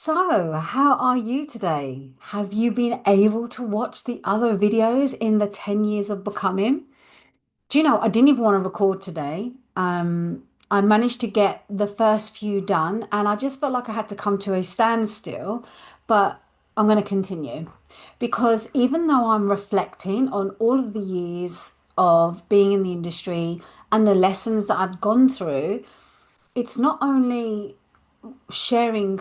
So, how are you today? Have you been able to watch the other videos in the 10 years of becoming? Do you know, I didn't even want to record today. I managed to get the first few done and I just felt like I had to come to a standstill, but I'm going to continue because even though I'm reflecting on all of the years of being in the industry and the lessons that I've gone through, it's not only sharing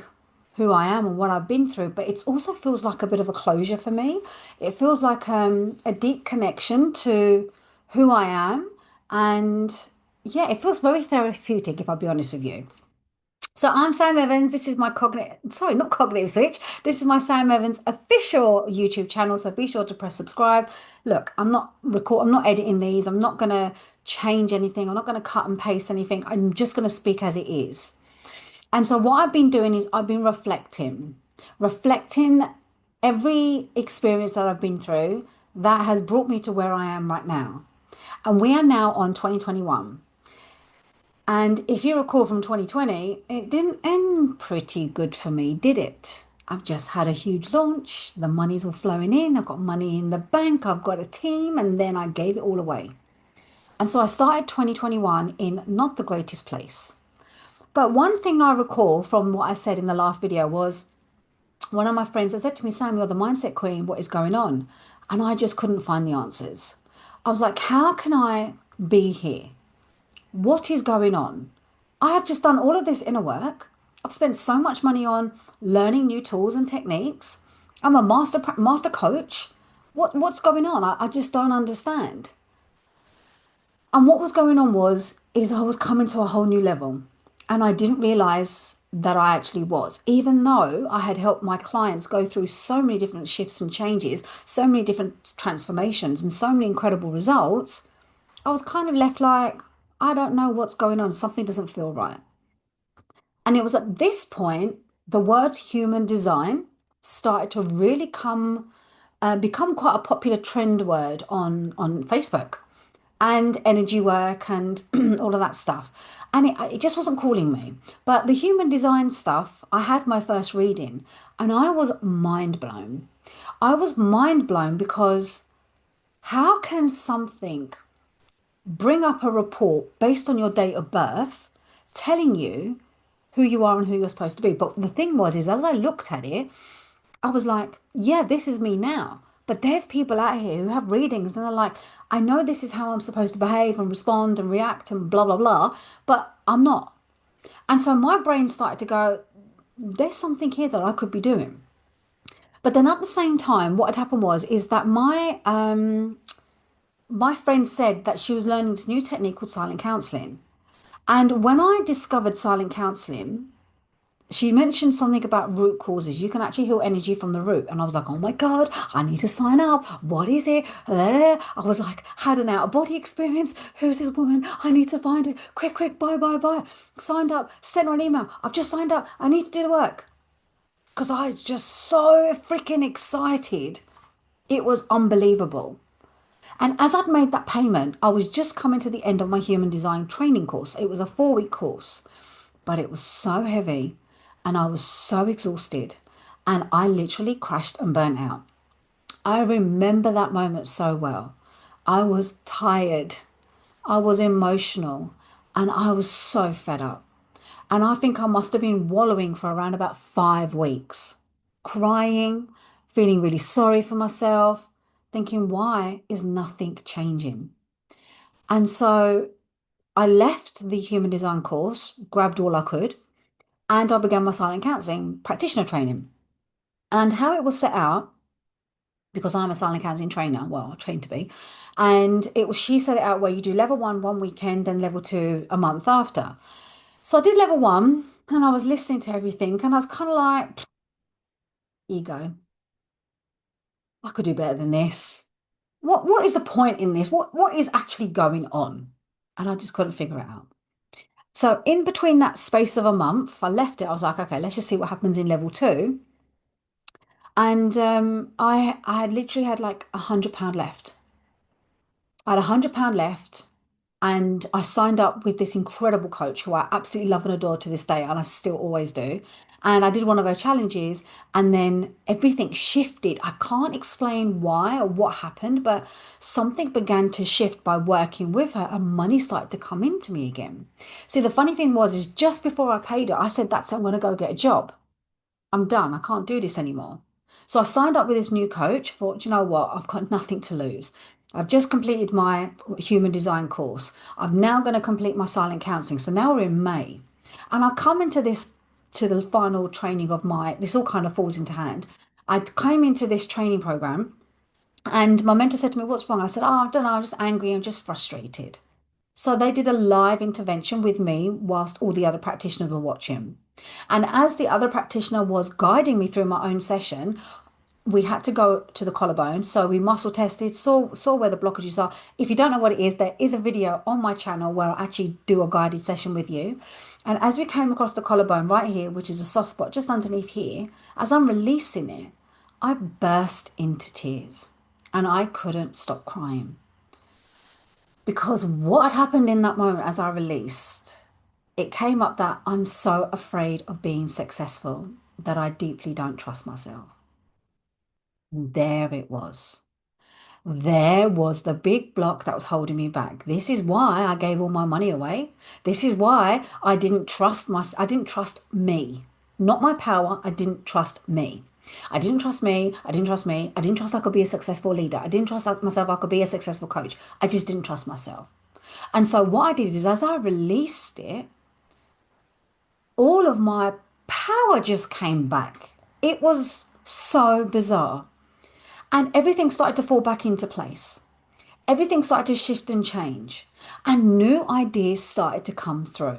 who I am and what I've been through, but it also feels like a bit of a closure for me. It feels like a deep connection to who I am. And yeah, it feels very therapeutic, if I'll be honest with you. So I'm Sam Evans. This is my sorry, not cognitive switch. This is my Sam Evans official YouTube channel. So be sure to press subscribe. Look, I'm not editing these. I'm not gonna change anything. I'm not gonna cut and paste anything. I'm just gonna speak as it is. And so what I've been doing is I've been reflecting every experience that I've been through that has brought me to where I am right now. And we are now on 2021. And if you recall from 2020, it didn't end pretty good for me, did it? I've just had a huge launch. The money's all flowing in. I've got money in the bank. I've got a team. And then I gave it all away. And so I started 2021 in not the greatest place. But one thing I recall from what I said in the last video was one of my friends had said to me, Sam, you're the mindset queen. What is going on? And I just couldn't find the answers. I was like, how can I be here? What is going on? I have just done all of this inner work. I've spent so much money on learning new tools and techniques. I'm a master coach. What's going on? I just don't understand. And what was going on is I was coming to a whole new level. And I didn't realize that I actually was. Even though I had helped my clients go through so many different shifts and changes, so many different transformations, and so many incredible results, I was kind of left like, I don't know what's going on. Something doesn't feel right. And it was at this point the words human design started to really become quite a popular trend word on Facebook and energy work and all of that stuff. And it just wasn't calling me. But the human design stuff, I had my first reading and I was mind blown. I was mind blown because how can something bring up a report based on your date of birth telling you who you are and who you're supposed to be? But the thing was, is as I looked at it, I was like, yeah, this is me now. But there's people out here who have readings and they're like, I know this is how I'm supposed to behave and respond and react and blah, blah, blah, but I'm not. And so my brain started to go, there's something here that I could be doing. But then at the same time, what had happened is that my friend said that she was learning this new technique called silent counselling. And when I discovered silent counselling, she mentioned something about root causes. You can actually heal energy from the root. And I was like, oh my God, I need to sign up. What is it? I was like, had an out of body experience. Who's this woman? I need to find it. Quick, quick, bye, bye, bye. Signed up, sent her an email. I've just signed up. I need to do the work. Because I was just so freaking excited. It was unbelievable. And as I'd made that payment, I was just coming to the end of my human design training course. It was a 4 week course, but it was so heavy and I was so exhausted and I literally crashed and burnt out. I remember that moment so well. I was tired, I was emotional, and I was so fed up. And I think I must have been wallowing for around about 5 weeks, crying, feeling really sorry for myself, thinking, why is nothing changing? And so I left the human design course, grabbed all I could, and I began my silent counseling practitioner training. And how it was set out, because I'm a silent counseling trainer, well, I trained to be, and she set it out where you do level one weekend, then level two a month after. So I did level one and I was listening to everything and I was kind of like, ego, I could do better than this. What is the point in this? What is actually going on? And I just couldn't figure it out. So in between that space of a month, I left it. I was like, okay, let's just see what happens in level two. And I had literally had like £100 left. I had £100 left And I signed up with this incredible coach who I absolutely love and adore to this day, and I still always do. And I did one of her challenges, and then everything shifted. I can't explain why or what happened, but something began to shift by working with her, and money started to come into me again. See, the funny thing was, is just before I paid her, I said, "That's it, I'm going to go get a job. I'm done. I can't do this anymore." So I signed up with this new coach, thought, you know what? I've got nothing to lose. I've just completed my human design course. I'm now going to complete my silent counseling. So now we're in May. And I come into this, to the final training of my, this all kind of falls into hand. I came into this training program and my mentor said to me, "What's wrong?" I said, "Oh, I don't know. I'm just angry. I'm just frustrated." So they did a live intervention with me whilst all the other practitioners were watching. And as the other practitioner was guiding me through my own session, we had to go to the collarbone. So we muscle tested, saw where the blockages are. If you don't know what it is, there is a video on my channel where I actually do a guided session with you. And as we came across the collarbone right here, which is the soft spot just underneath here, as I'm releasing it, I burst into tears and I couldn't stop crying. Because what had happened in that moment as I released, it came up that I'm so afraid of being successful that I deeply don't trust myself. And there it was. There was the big block that was holding me back. This is why I gave all my money away. This is why I didn't trust me. Not my power, I didn't trust me. I didn't trust me. I didn't trust me. I didn't trust I could be a successful leader. I didn't trust myself I could be a successful coach. I just didn't trust myself. And so what I did is as I released it, all of my power just came back. It was so bizarre. And everything started to fall back into place. Everything started to shift and change. And new ideas started to come through.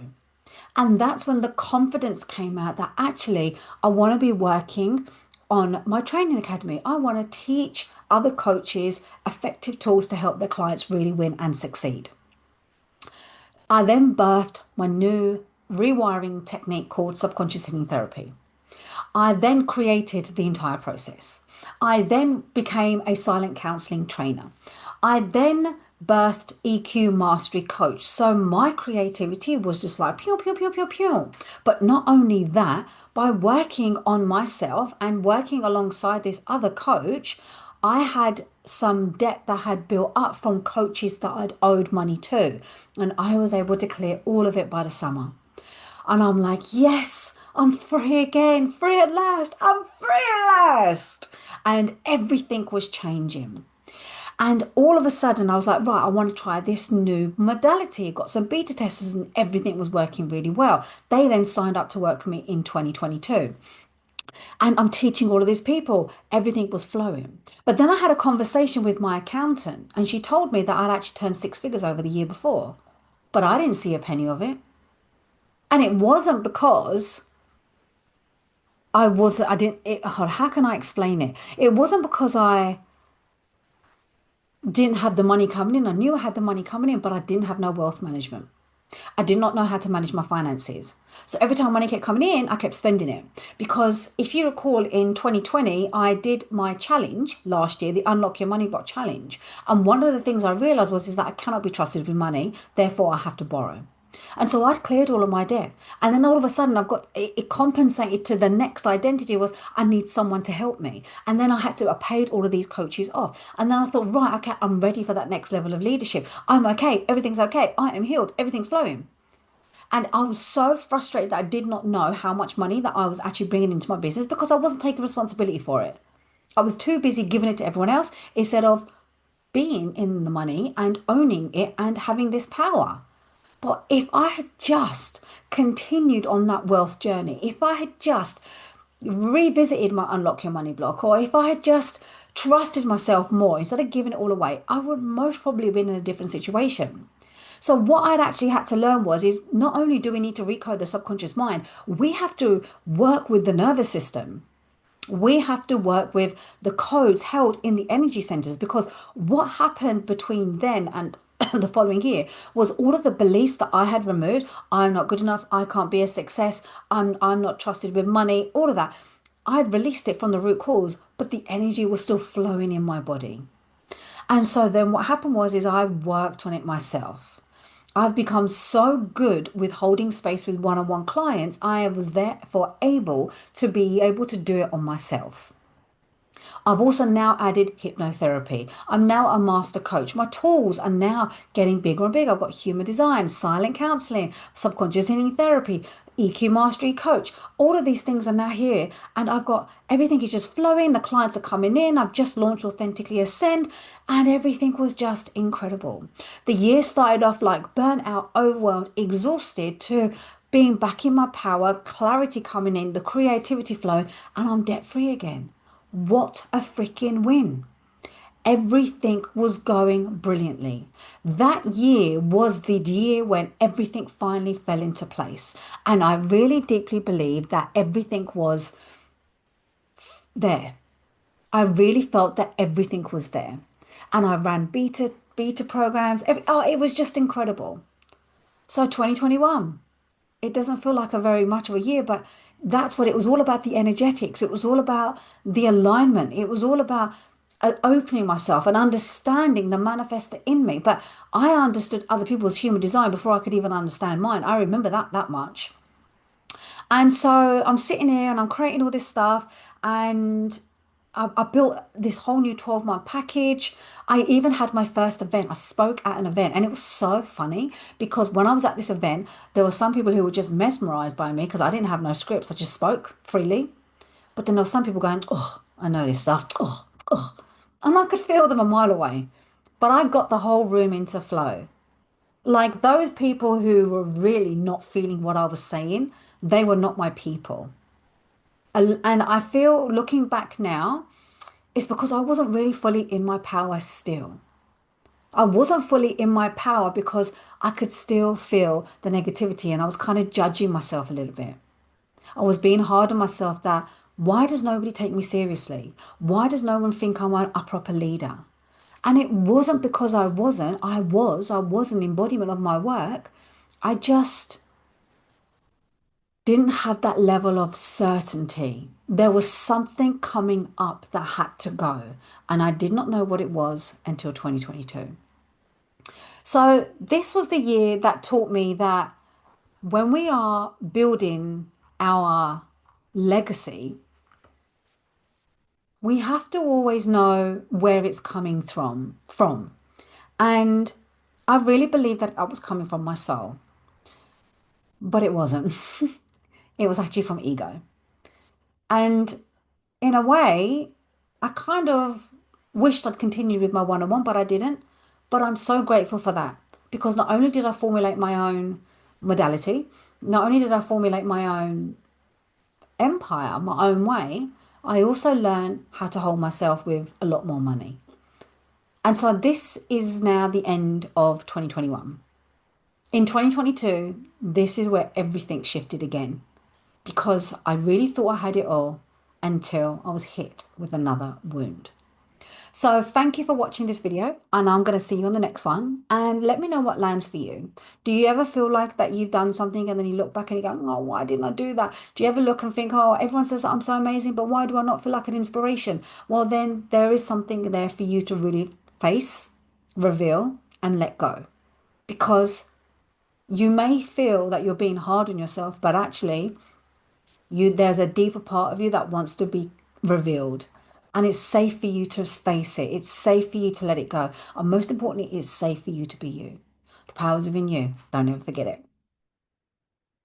And that's when the confidence came out that actually I want to be working on my training academy. I want to teach other coaches effective tools to help their clients really win and succeed. I then birthed my new rewiring technique called subconscious healing therapy. I then created the entire process. I then became a silent counseling trainer. I then birthed EQ mastery coach. So my creativity was just like pew, pew, pew, pew, pew. But not only that, by working on myself and working alongside this other coach, I had some debt that had built up from coaches that I'd owed money to. And I was able to clear all of it by the summer. And I'm like, yes, I'm free again, free at last, I'm free at last. And everything was changing. And all of a sudden, I was like, right, I want to try this new modality. Got some beta testers and everything was working really well. They then signed up to work for me in 2022. And I'm teaching all of these people. Everything was flowing. But then I had a conversation with my accountant, and she told me that I'd actually turned six figures over the year before. But I didn't see a penny of it. And it wasn't because I didn't, how can I explain it? It wasn't because I didn't have the money coming in. I knew I had the money coming in, but I didn't have no wealth management. I did not know how to manage my finances. So every time money kept coming in, I kept spending it. Because if you recall in 2020, I did my challenge last year, the Unlock Your Money Block challenge. And one of the things I realized was is that I cannot be trusted with money, therefore I have to borrow. And so I'd cleared all of my debt. And then all of a sudden I've got it compensated to the next identity was I need someone to help me. And then I paid all of these coaches off. And then I thought, right, okay, I'm ready for that next level of leadership. I'm okay. Everything's okay. I am healed. Everything's flowing. And I was so frustrated that I did not know how much money that I was actually bringing into my business because I wasn't taking responsibility for it. I was too busy giving it to everyone else instead of being in the money and owning it and having this power. But if I had just continued on that wealth journey, if I had just revisited my Unlock Your Money block, or if I had just trusted myself more instead of giving it all away, I would most probably have been in a different situation. So what I'd actually had to learn was is not only do we need to recode the subconscious mind, we have to work with the nervous system. We have to work with the codes held in the energy centers because what happened between then and the following year was all of the beliefs that I had removed. I'm not good enough. I can't be a success. I'm not trusted with money. All of that. I had released it from the root cause, but the energy was still flowing in my body. And so then what happened was is I worked on it myself. I've become so good with holding space with one-on-one clients. I was therefore able to be able to do it on myself. I've also now added hypnotherapy. I'm now a master coach. My tools are now getting bigger and bigger. I've got human design, silent counseling, subconscious healing therapy, EQ mastery coach. All of these things are now here, and I've got everything is just flowing. The clients are coming in. I've just launched Authentically Ascend, and everything was just incredible. The year started off like burnout, overwhelmed, exhausted, to being back in my power, clarity coming in, the creativity flowing, and I'm debt free again. What a freaking win. Everything was going brilliantly. That year was the year when everything finally fell into place. And I really deeply believe that everything was there. I really felt that everything was there. And I ran beta programs. It was just incredible. So 2021, it doesn't feel like a very much of a year, but that's what it was all about, the energetics. It was all about the alignment. It was all about opening myself and understanding the manifestor in me. But I understood other people's human design before I could even understand mine. I remember that much. And so I'm sitting here and I'm creating all this stuff, and I built this whole new 12-month package. I even had my first event. I spoke at an event, and it was so funny because when I was at this event, there were some people who were just mesmerized by me because I didn't have no scripts. I just spoke freely. But then there were some people going, "Oh, I know this stuff. Oh, oh." And I could feel them a mile away. But I got the whole room into flow. Like those people who were really not feeling what I was saying, they were not my people. And I feel looking back now, it's because I wasn't really fully in my power still. I wasn't fully in my power because I could still feel the negativity, and I was kind of judging myself a little bit. I was being hard on myself that why does nobody take me seriously? Why does no one think I'm a proper leader? And it wasn't because I wasn't. I was an embodiment of my work. I just didn't have that level of certainty. There was something coming up that had to go, and I did not know what it was until 2022. So, this was the year that taught me that when we are building our legacy, we have to always know where it's coming from. And I really believed that I was coming from my soul, but it wasn't. It was actually from ego. And in a way, I kind of wished I'd continued with my one-on-one, but I didn't. But I'm so grateful for that because not only did I formulate my own modality, not only did I formulate my own empire, my own way, I also learned how to hold myself with a lot more money. And so this is now the end of 2021. In 2022, this is where everything shifted again because I really thought I had it all until I was hit with another wound. So thank you for watching this video, and I'm going to see you on the next one, and let me know what lands for you. Do you ever feel like that you've done something and then you look back and you go, oh, why didn't I do that? Do you ever look and think, oh, everyone says that I'm so amazing, but why do I not feel like an inspiration? Well, then there is something there for you to really face, reveal, and let go. Because you may feel that you're being hard on yourself, but actually there's a deeper part of you that wants to be revealed. And it's safe for you to face it. It's safe for you to let it go. And most importantly, it's safe for you to be you. The power's within you. Don't ever forget it.